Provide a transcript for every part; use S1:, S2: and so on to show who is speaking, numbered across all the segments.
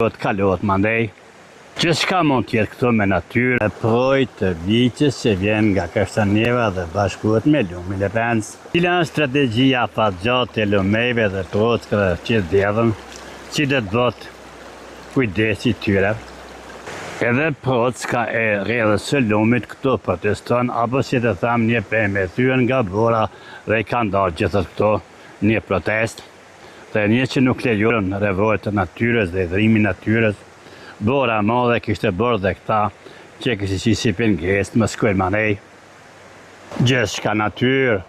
S1: Do të kalohet mandej. Gjithçka mund t'jetë këtu me natyrë, e projë të viqës që vjen nga Kështënjeva dhe bashkohet me lumin e Pens. Cila është strategjia afatgjatë e lumeve dhe tockave që derdhen, që do të bëhet kujdesi tyre. Edhe procka e rrjedhës së lumit këtu proteston, apo si të tham një pemë e thyer nga bora dhe i kanë dalë gjithët këtu një protest. Dhe një që nuk lejon revoltë të natyrës dhe dhrimin natyrës, bora madhe kishte bërë dhe këta që kështë si pengesë më shkuel manej. Gjithçka natyrë,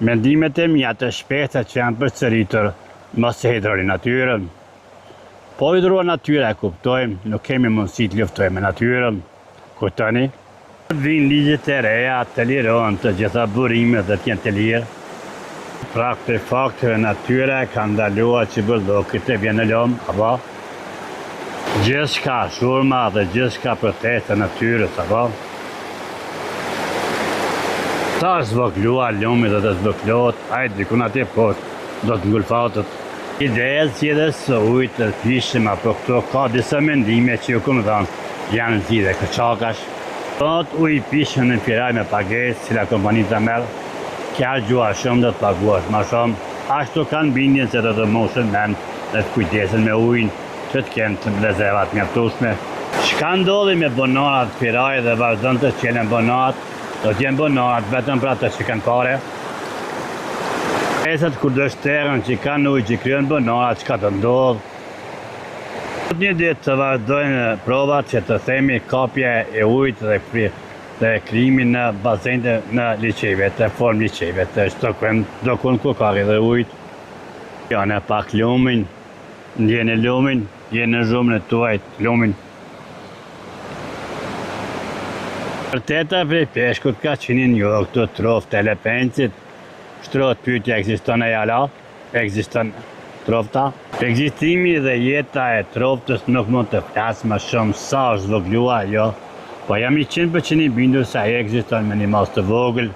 S1: mendimet e mia të shpejta që janë përsëritur, mos e hidroni natyrën. Po hidrua natyra e kuptojmë, nuk kemi mundësi të luftojmë me natyrën. Kujtoni? Vinë ligjet e reja të lirohen të gjitha burimet dhe t'jenë të lirë. Pra këtë fakteve natyra ka ndaluar që bulldoqit të vjen në lom, apo? Gjithçka shurma dhe gjithçka protesta natyrës, apo? Ta është zvogluar lumi dhe të zvoglohet, ajtë dikun atje poshtë do të ngulfatët. Ideja që edhe së ujtë të pishim apo këto ka disa mendime që ju këmë dhanë janë zhide këqakash. Sot ujë pishëm në piraj me pagesë, cila kompani të merë, kja gjua shumë dhe të paguash ma shumë. Ashtu kanë bindjen se do të moshën men dhe të kujdesin me ujnë, që të kenë të blezevat mjaftueshme. Çka ndodhi me bonarat piraj dhe vazhdon të qelen bonarat, do t'jenë bonarat vetëm për atë që kanë pare. Esat kur do shterën që kanë ujë që kryon bonarat, çka të ndodhë. Një ditë të vazhdojnë provat që të themi kapje e ujit dhe krimin në bazenjtë në liçeve, të formë liçeve, të dokun ku ka dhe ujit. Janë pak lumin, ndjeni lumin, jenë në zhumën e tuaj lumin. Vërteta prej peshkut ka qenë një këtu troftë e Lepencit. Shtrohet pyetja, ekziston e jala? Ekziston trofta? Ekzistimi dhe jeta e troftës nuk mund të flasë më shumë sa është zvogluar, jo. Po jam 100% i bindur se ai ekziston me një masë të vogël.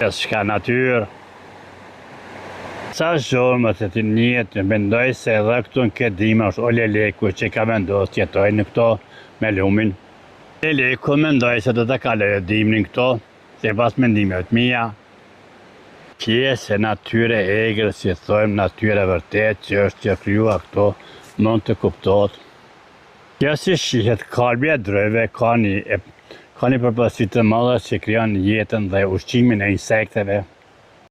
S1: Gjithçka natyrë. Sa shurmët e të njët, mendoj se edhe këtu në këtë dima është Ole Leku që ka vendosur të jetojnë në këto me lumin. Ole Leku mendoj se do të kalojë dimrin këto, se pas mendimeve të mia. Pjesë e natyre egrë, si thojmë natyre vërtet që është që kryua këto, mund të kuptohet. Kjo si shihet kalbja e drojve ka një përpërsi të madhe që krijon jetën dhe ushqimin e insekteve.